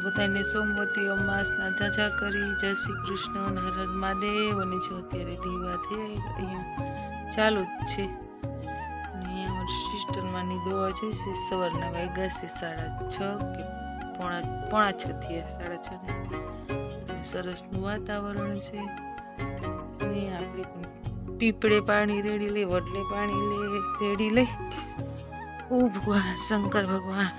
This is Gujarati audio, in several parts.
બધાને સોમવતી અમાસના જાજા કરી જય શ્રી કૃષ્ણ અને હર હર મહાદેવ. અને જો અત્યારે દીવા અહીંયા ચાલુ જ છે અને અહીંયા અમારી સિસ્ટરમાંની દોવા જઈશે. સવારના વાગ્યા છે 6:30 કે પોણા 6 થયા 6:30 ને સરસનું વાતાવરણ છે. અને આપણે પણ પીપળે પાણી રેડી લઈ, વડલે પાણી રેડી લઈ. ઓ ભગવાન શંકર ભગવાન,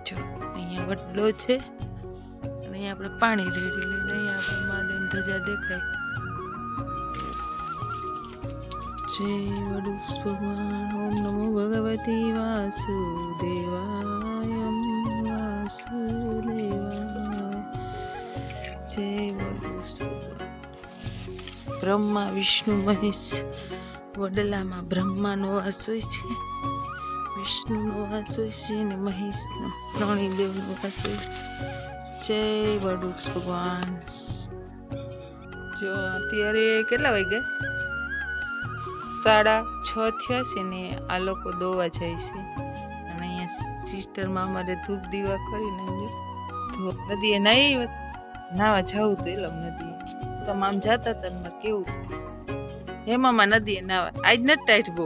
જો અહીંયા વડલો છે અને અહીંયા આપણે પાણી રેડી લઈને અહીંયા આપણે મહાદેવ ધજા દેખાય. જય વડુસ ભગવાન. ઓમ નમો ભગવતી વાસુદેવાય. વાસુદેવાય. જય વડુસ ભગવાન. બ્રહ્મા વિષ્ણુ મહેશ. વડલામાં બ્રહ્માનો વાસ હોય છે, વિષ્ણુનો વાસ હોય છે અને મહેશનો ત્રણેય દેવનો વાસ હોય. જય વડુસ ભગવાન. જો અત્યારે કેટલા વાગ્યા? 6:30 થયા છે ને આ લોકો દોવા જાય છે. અને અહીંયા સિસ્ટરમાં અમારે ધૂપ દીવા કરીને નદીએ નાવા જવું તો એલમ નદીએ તમામ જતા હતા. કેવું હેમામાં નદીએ નાવા આજ નથી ટાઈટ બહુ.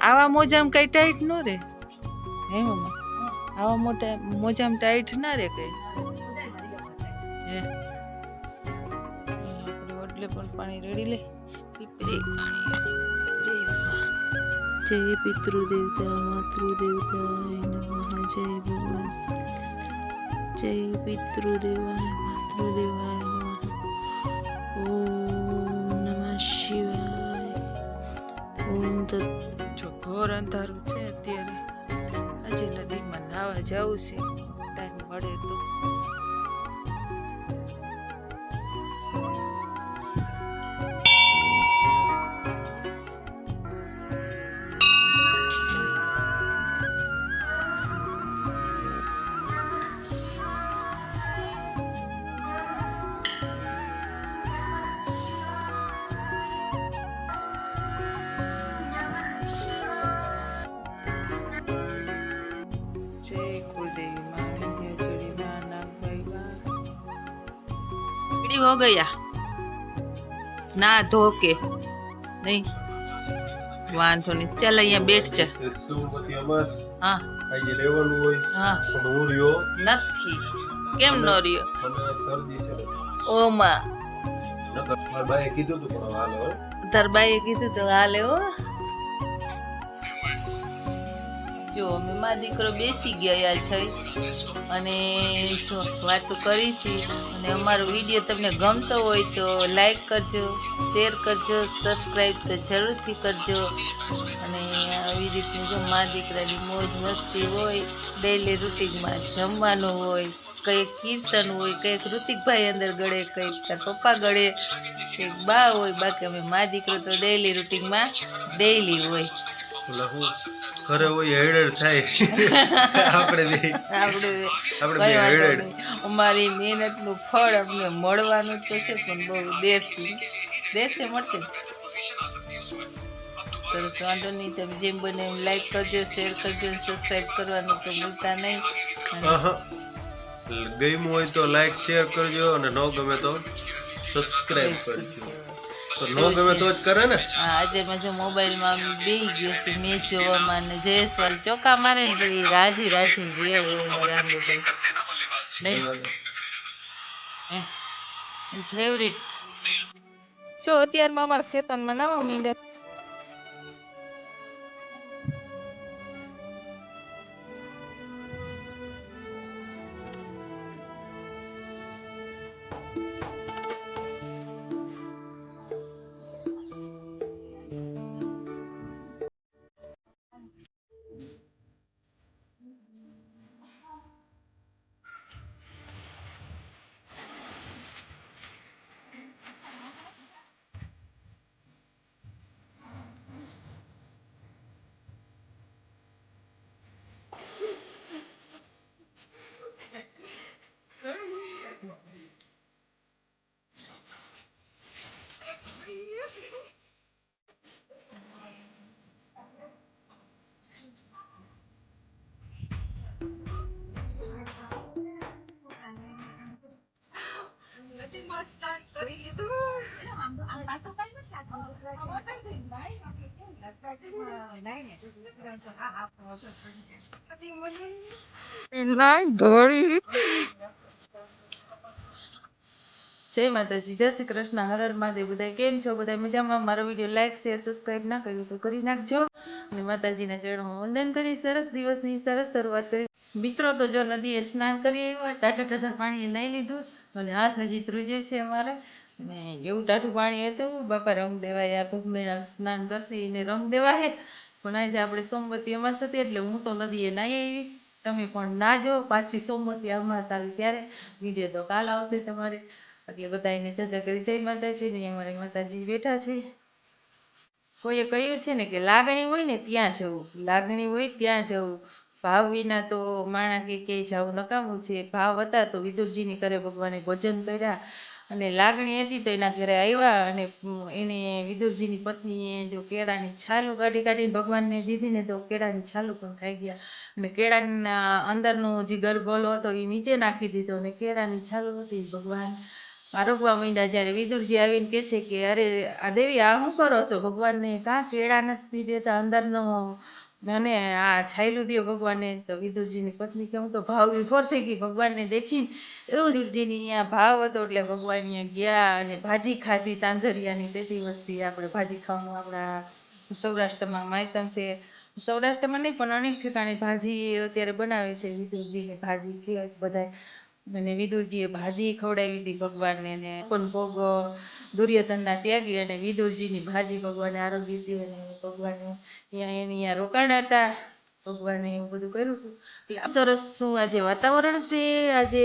આવા મોજામાં કઈ ટાઈટ ન રે હેમામાં. આવા મોટા મોજામાં ટાઈટ ના રે કઈ. આપણે વડલે પણ પાણી રેડી લે. પીપળી પાણી. જય ભગવાન. જય પિતૃદેવતા માતૃદેવતાય નમઃ. જય ભગવાન. જય પિતૃદેવાય માતૃદેવાય નમઃ. ઓમ નમઃ શિવાય. ઓમ જો ઘોર અંધારું છે અત્યારે. આજે નદીમાં નાવા જવું છે, ટાઈમ મળે તો. हो गया ना धो के नहीं વાંધો નહીં. ચાલ અહીંયા બેઠ જા. હા નથી. કેમ નો રહ્યો? ઓમાં તાર બાઈએ કીધું તો હાલે હો. જો અમે મા દીકરો બેસી ગયા છે અને જો વાતો કરી છે. અને અમારો વિડીયો તમને ગમતો હોય તો લાઈક કરજો, શેર કરજો, સબસ્ક્રાઈબ તો જરૂરથી કરજો. અને આવી રીતની જો મા દીકરાની મોજ મસ્તી હોય, ડેઈલી રૂટીનમાં જમવાનું હોય, કંઈક કીર્તન હોય, કંઈક ઋતિકભાઈ અંદર ગળે, કંઈક તાર પપ્પા ગળે, કંઈક બા હોય. બાકી અમે મા દીકરો તો ડેઈલી રૂટીનમાં ડેઈલી હોય. ઘરે હોય હેડેડ થાય. આપણે અમારી મહેનતનું ફળ અમને મળવાનું તો છે, પણ બહુ દેરથી મળશે. સરસ, વાંધો નહીં. તમે જેમ બને એમ લાઈક કરજો, શેર કરજો, સબસ્ક્રાઈબ કરવાનું તો ભૂલતા નહીં. ગમ્યું હોય તો લાઈક શેર કરજો અને ન ગમે તો સબસ્ક્રાઈબ કરજો. તો ન ગમે તો જ કરે ને. હા, આજે જો મોબાઈલમાં બેહી ગયો છે મેચ જોવામાં ને જયસ્વાલ ચોકા મારે ને પછી રાજી રાજી નહીં ફેવરિટ. જો અત્યારમાં અમારા શેતાનમાં નવા મીંડા. જય માતાજી, જય શ્રી કૃષ્ણ, હર હર મહાદેવ. બધા કેમ છો? બધા મજામાં? મારો વિડીયો લાઈક શેર સબસ્ક્રાઇબ ના કર્યું તો કરી નાખજો. અને માતાજીના ચરણોમાં વંદન કરી સરસ દિવસની સરસ શરૂઆત કરી. મિત્રો તો જો નદીએ સ્નાન કરી આવ્યા, ટાટા ટાટા પાણી લઈ લીધું અને હાથ હજી ધ્રુજે છે અમારે. ને એવું ટાઢું પાણી હતું, બાપા રંગ દેવાય. આ કુંભમેળા સ્નાન કરતી એને રંગ દેવાય. પણ આજે આપણે સોમવતી અમાસ હતી એટલે હું તો નદીએ નાહી આવી. તમે પણ નાજો. પાછી સોમવતી અમાસ આવી ત્યારે વિડીયો તો કાલ આવશે તમારે. એટલે બધા એને ચર્ચા કરી. જય માતાજી. ને અમારે માતાજી બેઠા છે. કોઈએ કહ્યું છે ને કે લાગણી હોય ને ત્યાં જવું, લાગણી હોય ત્યાં જવું. ભાવ વિના તો માણા કે જવું નકામું છે. ભાવ હતા તો વિદુરજીની ઘરે ભગવાને ભોજન કર્યા અને લાગણી હતી તો એના ઘરે આવ્યા. અને એને વિદુરજીની પત્નીએ જો કેળાની છાલો કાઢી કાઢીને ભગવાનને દીધી ને તો કેળાની છાલો પણ ખાઈ ગયા. અને કેળાના અંદરનો જે ગલગોલો હતો એ નીચે નાખી દીધો અને કેળાની છાલો હતી ભગવાન આરોગવા માંડ્યા. જ્યારે વિદુરજી આવીને કહે છે કે અરે આ દેવી આ શું કરો છો? ભગવાનને કાં કેળા નથી દેતા અંદરનો અને આ છાયલું દે ભગવાનને. તો વિદુરજીની પત્ની કે હું તો ભાવ વિભોર થઈ ગઈ ભગવાનને દેખી. એવું વિદુરજીની અહીંયા ભાવ હતો એટલે ભગવાન અહીંયા ગયા અને ભાજી ખાધી તાંજરિયાની. તેથી વસ્તી આપણે ભાજી ખાવાનું આપણા સૌરાષ્ટ્રમાં માયતમ છે. સૌરાષ્ટ્રમાં નહીં પણ અનેક ઠેકાણે ભાજી અત્યારે બનાવે છે. વિદુરજીને ભાજી ખીલાય બધાય. અને વિદુરજીએ ભાજી ખવડાવી હતી ભગવાનને. ને પણ ભોગ દુર્યોધનના ત્યાગી અને વિદુરજીની ભાજી ભગવાને આરોગી હતી. અને ભગવાને અહીંયા રોકાણા હતા. ભગવાને એવું બધું કર્યું હતું. એટલે સરસનું આજે વાતાવરણ છે. આજે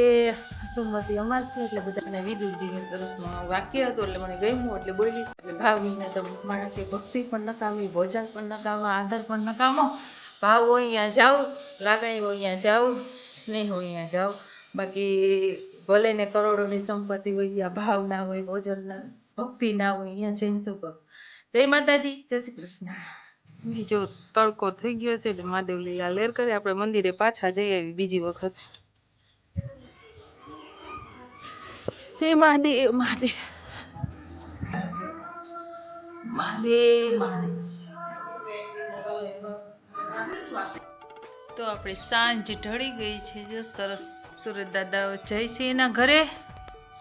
સોમવતી અમાસ છે એટલે બધા. અને વિદુરજીનું સરસનું વાક્ય હતું એટલે મને ગમ્યું એટલે બોલી. એટલે ભાવ વિના તો માણસે ભક્તિ પણ નકામી, ભોજન પણ નકામા, આદર પણ નકામો. ભાવ હોય અહીંયા જાઓ, લાગણી હોય અહીંયા જાઓ, સ્નેહ હોય અહીંયા જાઓ. બાકી ભલે ને કરોડોની સંપત્તિ હોય, અહીંયા ભાવ ના હોય, ભોજન ના, ભક્તિ ના હોય, અહીંયા જઈને શું કરો? જય માતાજી, જય શ્રી કૃષ્ણ. જો તડકો થઈ ગયો છે એટલે મહાદેવ લીલા લેર કરે. આપણે મંદિરે પાછા જઈ આવી બીજી વખત. હે મહાદેવ મહાદેવ મહાદેવ મહાદેવ. તો આપણે સાંજ ઢળી ગઈ છે. જો સરસ સુરત દાદા જાય છે એના ઘરે.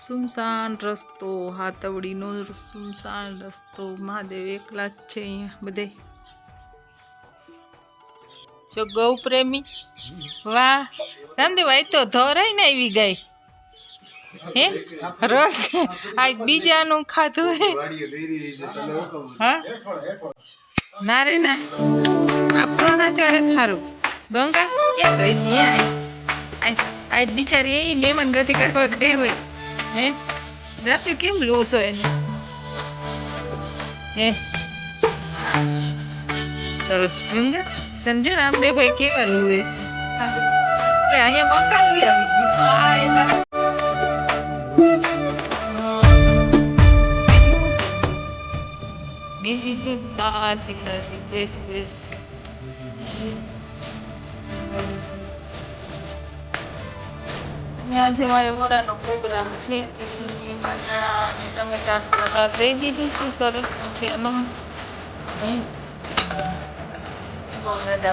સુમસાન રસ્તો, હાથવડીનો સુમસાન રસ્તો. મહાદેવ એકલા જ છે અહીંયા બધે. જો ગૌ પ્રેમી, વાહ રામદેવ, આ તો ધરાઈ ને આવી ગઈ. હે આ બીજાનું ખાધું હે? હા ના રે ના, આપણો ના ચડે થારું. ગંગા ક્યાં ગઈ હતી? આજ બિચારી એ મહેમાન ગતિ કરવા ગઈ હોય. હે રાતે કેમ લોસો એને? હે સરસ ગંગા, તને જો રામદેવભાઈ કેવા લુએ છે. અહીંયા મકાન બી આવી ગયું. બીજી દાળ બેસ બેસ. આજે મારે મોડાનો પ્રોગ્રામ છે. ટમેટા દઈ દીધું છે સરસ છે.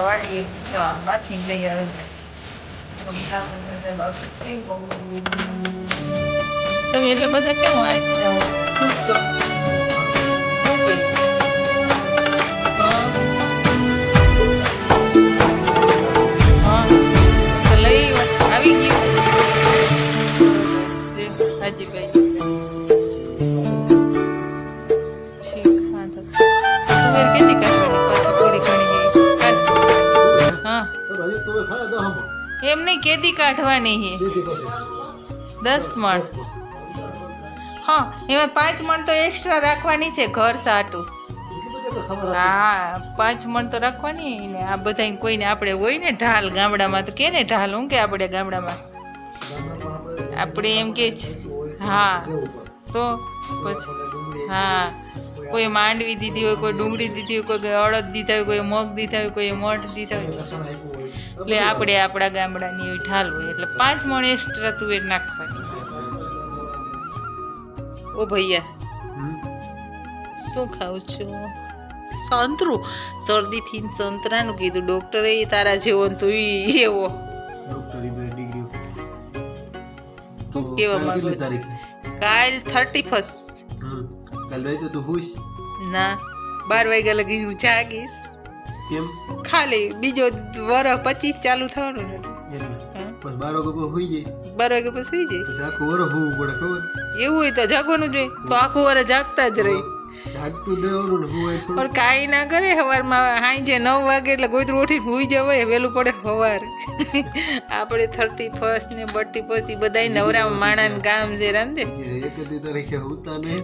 વાળીએ બાકી લઈ આવે. તમે એટલે બધા કેમ ખુશ છો? આવી ગયું હાજીભાઈ. ઠીક, હા તો તુવેર કેટલી કાઢવાની? પાછી થોડી ઘણી હા એમ નહીં, કેદી કાઢવાની છે? 10 મણ. હા એમાં 5 મણ તો એક્સ્ટ્રા રાખવાની છે ઘર સાટું. હા 5 મણ તો રાખવાની ને. આ બધા કોઈને આપણે હોય ને ઢાલ ગામડામાં તો કે ને ઢાલ હું કે આપણે ગામડામાં આપણે એમ કે છે. હા તો પછી હા કોઈ માંડવી દીધી હોય, કોઈ ડુંગળી દીધી હોય, કોઈ અડદ દીધા હોય, કોઈ મગ દીધા હોય, કોઈ મઠ દીધા હોય. એટલે આપણે આપણા ગામડાની એવી ઢાલ હોય એટલે 5 મણ એક્સ્ટ્રા તુવેર નાખવાની. ઓ ભૈયા શું ખાવ છું? સંતરું શરદીથી સંતરાનું કીધું ડોક્ટરે તારા જેવો ને તું એવો ડોક્ટરી બે ડિગ્રી તું કેવા માંગુ કેટલી છું? તારીખ કાલ 31 કાલ રાતે તું હુશ ના 12 વાગ્યા લગી હું જાગીશ કેમ ખાલી બીજો વરસ 25 ચાલુ થવાનું ને એટલે હા. બસ 12 વાગે હુઈ જાય 12 વાગ્યા પછી સુઈ જાય પછી આખું વરસ હોવું પડે ખબર એવું હોય તો જાગવાનું જોઈએ તો આખું વરસ જાગતા જ રહી જાગતું જ રહેવાનું ને હુવાય થોડું પણ કાંઈ ના કરે સવારમાં સાંજે 9 વાગે એટલે ગોતરું ઉઠીને સુઈ જવાય વહેલું પડે સવાર આપણે 31 ને 32 પછી બધાય નવરા માણાને કામ છે રામદેવ 31 તારીખે હુતા નહીં